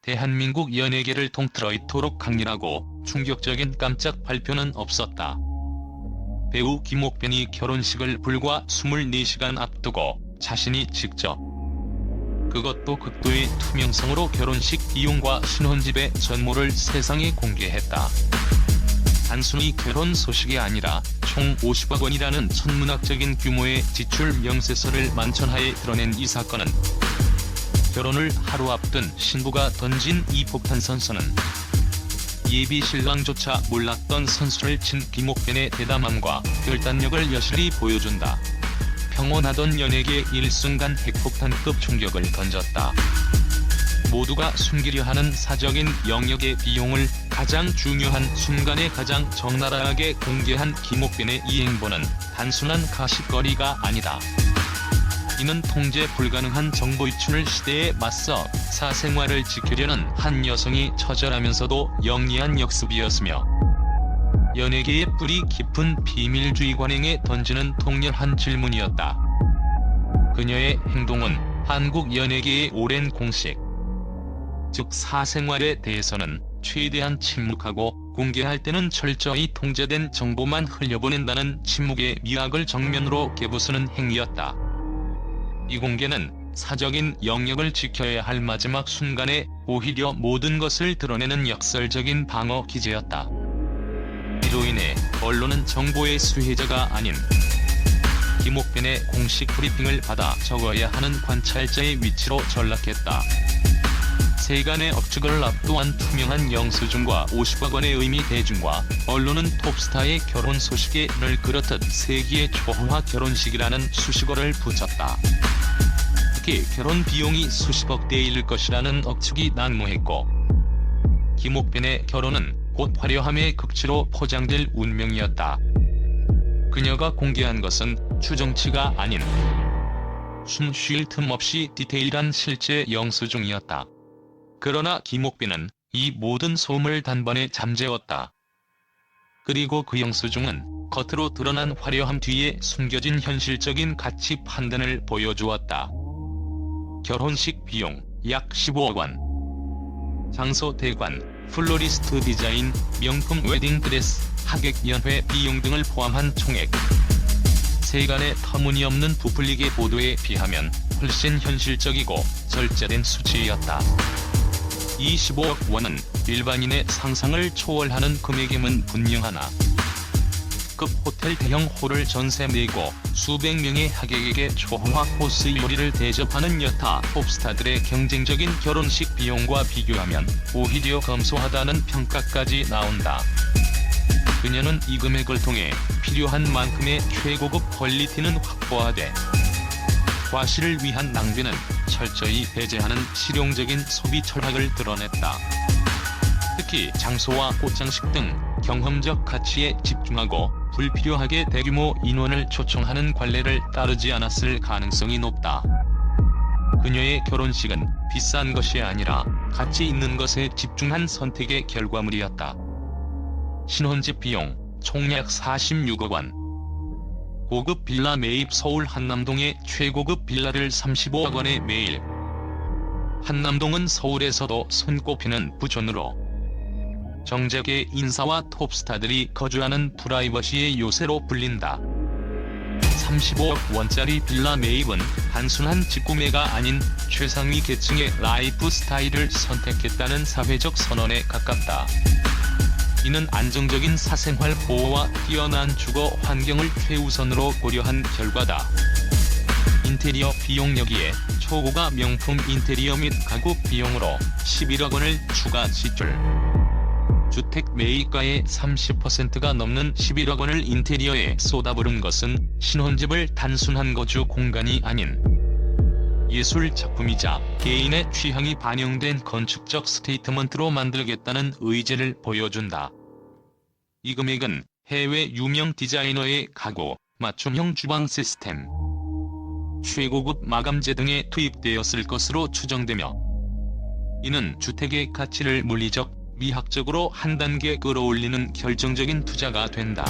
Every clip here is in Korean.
대한민국 연예계를 통틀어 이토록 강렬하고 충격적인 깜짝 발표는 없었다. 배우 김옥변이 결혼식을 불과 24시간 앞두고 자신이 직접, 그것도 극도의 투명성으로 결혼식 비용과 신혼집의 전모를 세상에 공개했다. 단순히 결혼 소식이 아니라 총 50억 원이라는 천문학적인 규모의 지출 명세서를 만천하에 드러낸 이 사건은 결혼을 하루 앞둔 신부가 던진 이 폭탄 선서는 예비 신랑조차 몰랐던 선수를 친 김옥변의 대담함과 결단력을 여실히 보여준다. 평온하던 연예계 일순간 핵폭탄급 충격을 던졌다. 모두가 숨기려 하는 사적인 영역의 비용을 가장 중요한 순간에 가장 적나라하게 공개한 김옥변의 이 행보는 단순한 가십거리가 아니다. 이는 통제 불가능한 정보 유출 시대에 맞서 사생활을 지키려는 한 여성이 처절하면서도 영리한 역습이었으며 연예계의 뿌리 깊은 비밀주의 관행에 던지는 통렬한 질문이었다. 그녀의 행동은 한국 연예계의 오랜 공식, 즉 사생활에 대해서는 최대한 침묵하고 공개할 때는 철저히 통제된 정보만 흘려보낸다는 침묵의 미학을 정면으로 깨부수는 행위였다. 이 공개는 사적인 영역을 지켜야 할 마지막 순간에 오히려 모든 것을 드러내는 역설적인 방어 기제였다. 이로 인해 언론은 정보의 수혜자가 아닌 김옥변의 공식 브리핑을 받아 적어야 하는 관찰자의 위치로 전락했다. 세간의 억측을 압도한 투명한 영수증과 50억 원의 의미 대중과 언론은 톱스타의 결혼 소식에 늘 그렇듯 세기의 초호화 결혼식이라는 수식어를 붙였다. 특히 결혼 비용이 수십억 대일 것이라는 억측이 난무했고 김옥변의 결혼은 곧 화려함의 극치로 포장될 운명이었다. 그녀가 공개한 것은 추정치가 아닌 숨 쉴 틈 없이 디테일한 실제 영수증이었다. 그러나 김옥변은 이 모든 소음을 단번에 잠재웠다. 그리고 그 영수증은 겉으로 드러난 화려함 뒤에 숨겨진 현실적인 가치 판단을 보여주었다. 결혼식 비용 약 15억 원. 장소 대관, 플로리스트 디자인, 명품 웨딩드레스, 하객연회 비용 등을 포함한 총액. 세간의 터무니없는 부풀리게 보도에 비하면 훨씬 현실적이고 절제된 수치였다. 이 15억 원은 일반인의 상상을 초월하는 금액임은 분명하나 급 호텔 대형 홀을 전세 내고 수백 명의 하객에게 초호화 코스 요리를 대접하는 여타 톱스타들의 경쟁적인 결혼식 비용과 비교하면 오히려 검소하다는 평가까지 나온다. 그녀는 이 금액을 통해 필요한 만큼의 최고급 퀄리티는 확보하되 과시를 위한 낭비는 철저히 배제하는 실용적인 소비 철학을 드러냈다. 특히 장소와 옷장식 등 경험적 가치에 집중하고 불필요하게 대규모 인원을 초청하는 관례를 따르지 않았을 가능성이 높다. 그녀의 결혼식은 비싼 것이 아니라 가치 있는 것에 집중한 선택의 결과물이었다. 신혼집 비용 총 약 46억 원. 고급 빌라 매입 서울 한남동의 최고급 빌라를 35억 원에 매일. 한남동은 서울에서도 손꼽히는 부촌으로 정재계 인사와 톱스타들이 거주하는 프라이버시의 요새로 불린다. 35억 원짜리 빌라 매입은 단순한 직구매가 아닌 최상위 계층의 라이프 스타일을 선택했다는 사회적 선언에 가깝다. 이는 안정적인 사생활 보호와 뛰어난 주거 환경을 최우선으로 고려한 결과다. 인테리어 비용 여기에 초고가 명품 인테리어 및 가구 비용으로 11억 원을 추가 지출. 주택 매입가의 30%가 넘는 11억 원을 인테리어에 쏟아부은 것은 신혼집을 단순한 거주 공간이 아닌 예술 작품이자 개인의 취향이 반영된 건축적 스테이트먼트로 만들겠다는 의지를 보여준다. 이 금액은 해외 유명 디자이너의 가구, 맞춤형 주방 시스템, 최고급 마감재 등에 투입되었을 것으로 추정되며 이는 주택의 가치를 물리적, 미학적으로 한 단계 끌어올리는 결정적인 투자가 된다.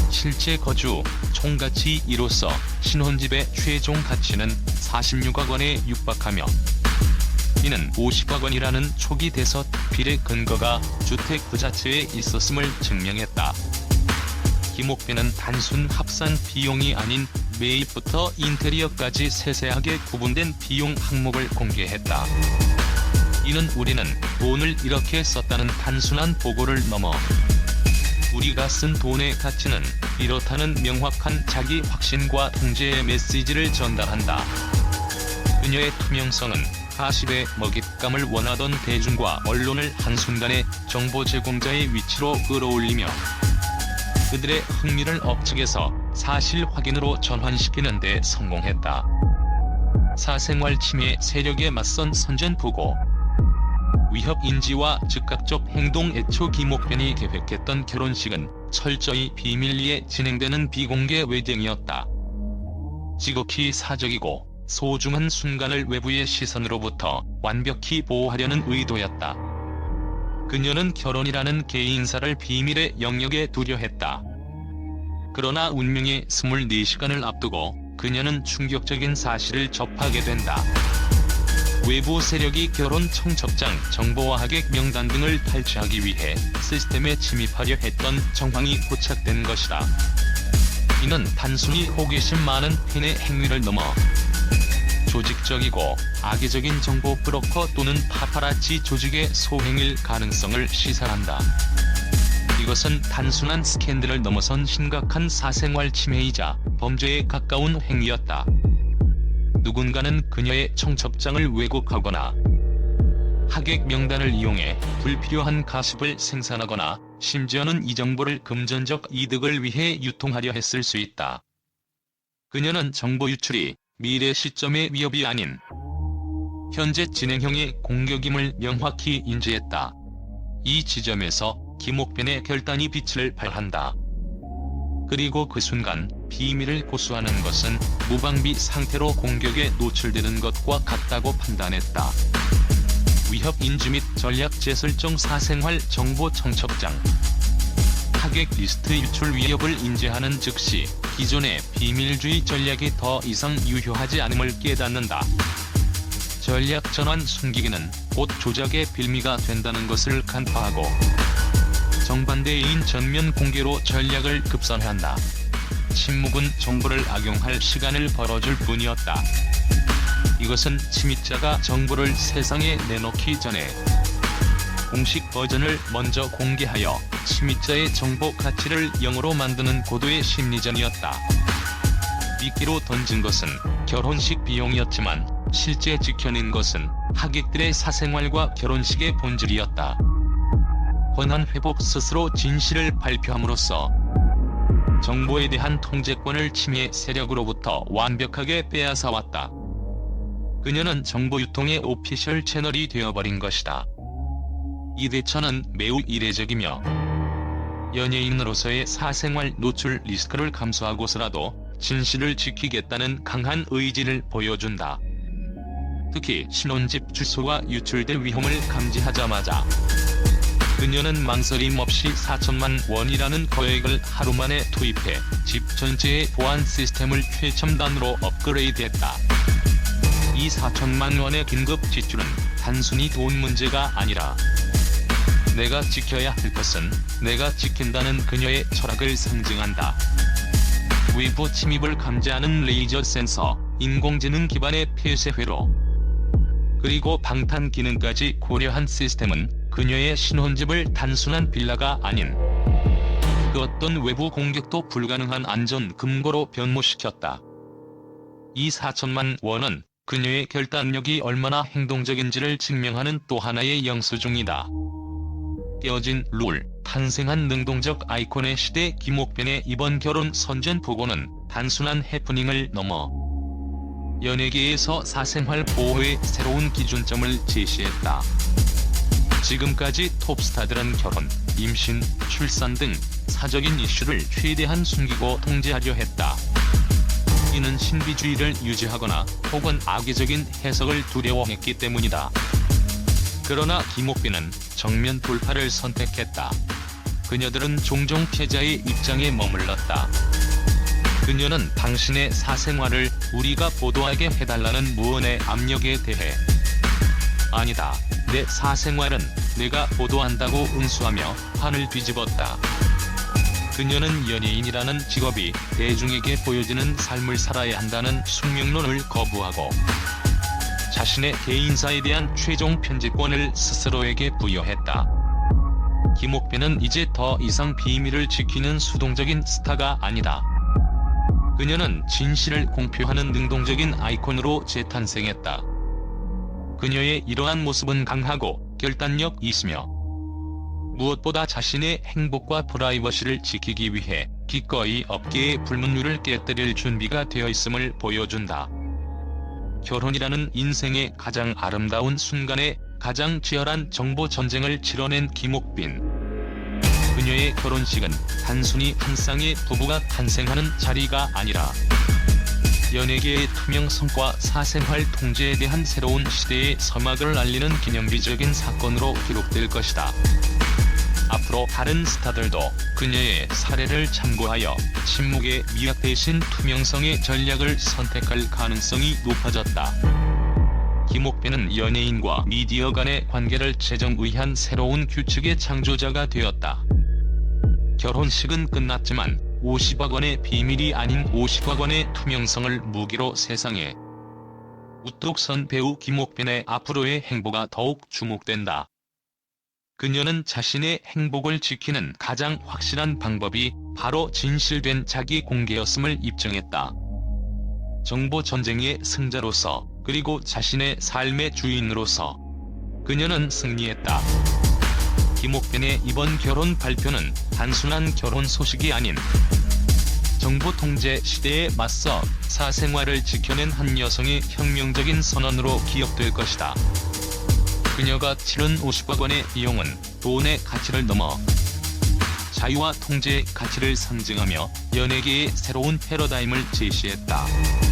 실제 거주, 총가치 1호서 신혼집의 최종 가치는 46억 원에 육박하며 이는 50억 원이라는 초기 대서특필의 근거가 주택 그 자체에 있었음을 증명했다. 김옥빈은 단순 합산 비용이 아닌 매입부터 인테리어까지 세세하게 구분된 비용 항목을 공개했다. 이는 우리는 돈을 이렇게 썼다는 단순한 보고를 넘어 우리가 쓴 돈의 가치는 이렇다는 명확한 자기 확신과 통제의 메시지를 전달한다. 그녀의 투명성은 가십의 먹잇감을 원하던 대중과 언론을 한순간에 정보 제공자의 위치로 끌어올리며 그들의 흥미를 업측에서 사실 확인으로 전환시키는 데 성공했다. 사생활 침해 세력에 맞선 선전포고. 위협 인지와 즉각적 행동. 애초 김옥변이 계획했던 결혼식은 철저히 비밀리에 진행되는 비공개 웨딩이었다. 지극히 사적이고 소중한 순간을 외부의 시선으로부터 완벽히 보호하려는 의도였다. 그녀는 결혼이라는 개인사를 비밀의 영역에 두려 했다. 그러나 운명의 24시간을 앞두고 그녀는 충격적인 사실을 접하게 된다. 외부 세력이 결혼 청첩장, 정보와 하객 명단 등을 탈취하기 위해 시스템에 침입하려 했던 정황이 포착된 것이다. 이는 단순히 호기심 많은 팬의 행위를 넘어 조직적이고 악의적인 정보 브로커 또는 파파라치 조직의 소행일 가능성을 시사한다. 이것은 단순한 스캔들을 넘어선 심각한 사생활 침해이자 범죄에 가까운 행위였다. 누군가는 그녀의 청첩장을 왜곡하거나 하객 명단을 이용해 불필요한 가십을 생산하거나 심지어는 이 정보를 금전적 이득을 위해 유통하려 했을 수 있다. 그녀는 정보 유출이 미래 시점의 위협이 아닌 현재 진행형의 공격임을 명확히 인지했다. 이 지점에서 김옥변의 결단이 빛을 발한다. 그리고 그 순간 비밀을 고수하는 것은 무방비 상태로 공격에 노출되는 것과 같다고 판단했다. 위협 인지 및 전략 재설정 사생활 정보 청첩장. 하객 리스트 유출 위협을 인지하는 즉시 기존의 비밀주의 전략이 더 이상 유효하지 않음을 깨닫는다. 전략 전환 숨기기는 곧 조작의 빌미가 된다는 것을 간파하고 정반대인 전면 공개로 전략을 급선한다. 침묵은 정보를 악용할 시간을 벌어줄 뿐이었다. 이것은 침입자가 정보를 세상에 내놓기 전에 공식 버전을 먼저 공개하여 침입자의 정보 가치를 0으로 만드는 고도의 심리전이었다. 미끼로 던진 것은 결혼식 비용이었지만 실제 지켜낸 것은 하객들의 사생활과 결혼식의 본질이었다. 권한 회복. 스스로 진실을 발표함으로써 정보에 대한 통제권을 침해 세력으로부터 완벽하게 빼앗아왔다. 그녀는 정보 유통의 오피셜 채널이 되어버린 것이다. 이 대처는 매우 이례적이며 연예인으로서의 사생활 노출 리스크를 감수하고서라도 진실을 지키겠다는 강한 의지를 보여준다. 특히 신혼집 주소가 유출될 위험을 감지하자마자 그녀는 망설임 없이 4천만 원이라는 거액을 하루 만에 투입해 집 전체의 보안 시스템을 최첨단으로 업그레이드했다. 이 4천만 원의 긴급 지출은 단순히 돈 문제가 아니라 내가 지켜야 할 것은 내가 지킨다는 그녀의 철학을 상징한다. 외부 침입을 감지하는 레이저 센서, 인공지능 기반의 폐쇄회로, 그리고 방탄 기능까지 고려한 시스템은 그녀의 신혼집을 단순한 빌라가 아닌 그 어떤 외부 공격도 불가능한 안전 금고로 변모시켰다. 이 4천만 원은 그녀의 결단력이 얼마나 행동적인지를 증명하는 또 하나의 영수증이다. 깨어진 룰, 탄생한 능동적 아이콘의 시대. 김옥변의 이번 결혼 선전포고는 단순한 해프닝을 넘어 연예계에서 사생활 보호의 새로운 기준점을 제시했다. 지금까지 톱스타들은 결혼, 임신, 출산 등 사적인 이슈를 최대한 숨기고 통제하려 했다. 이는 신비주의를 유지하거나 혹은 악의적인 해석을 두려워했기 때문이다. 그러나 김옥빈은 정면 돌파를 선택했다. 그녀들은 종종 피해자의 입장에 머물렀다. 그녀는 당신의 사생활을 우리가 보도하게 해달라는 무언의 압력에 대해 아니다. 내 사생활은 내가 보도한다고 응수하며 판을 뒤집었다. 그녀는 연예인이라는 직업이 대중에게 보여지는 삶을 살아야 한다는 숙명론을 거부하고 자신의 개인사에 대한 최종 편집권을 스스로에게 부여했다. 김옥빈은 이제 더 이상 비밀을 지키는 수동적인 스타가 아니다. 그녀는 진실을 공표하는 능동적인 아이콘으로 재탄생했다. 그녀의 이러한 모습은 강하고 결단력 있으며 무엇보다 자신의 행복과 프라이버시를 지키기 위해 기꺼이 업계의 불문율을 깨뜨릴 준비가 되어 있음을 보여준다. 결혼이라는 인생의 가장 아름다운 순간에 가장 치열한 정보 전쟁을 치러낸 김옥빈. 그녀의 결혼식은 단순히 한 쌍의 부부가 탄생하는 자리가 아니라 연예계의 투명성과 사생활 통제에 대한 새로운 시대의 서막을 알리는 기념비적인 사건으로 기록될 것이다. 앞으로 다른 스타들도 그녀의 사례를 참고하여 침묵의 미학 대신 투명성의 전략을 선택할 가능성이 높아졌다. 김옥빈은 연예인과 미디어 간의 관계를 재정의한 새로운 규칙의 창조자가 되었다. 결혼식은 끝났지만 50억 원의 비밀이 아닌 50억 원의 투명성을 무기로 세상에 웃도록 선 배우 김옥빈의 앞으로의 행보가 더욱 주목된다. 그녀는 자신의 행복을 지키는 가장 확실한 방법이 바로 진실된 자기 공개였음을 입증했다. 정보 전쟁의 승자로서 그리고 자신의 삶의 주인으로서 그녀는 승리했다. 김옥빈의 이번 결혼 발표는 단순한 결혼 소식이 아닌 정보 통제 시대에 맞서 사생활을 지켜낸 한 여성의 혁명적인 선언으로 기억될 것이다. 그녀가 치른 50억 원의 비용은 돈의 가치를 넘어 자유와 통제의 가치를 상징하며 연예계의 새로운 패러다임을 제시했다.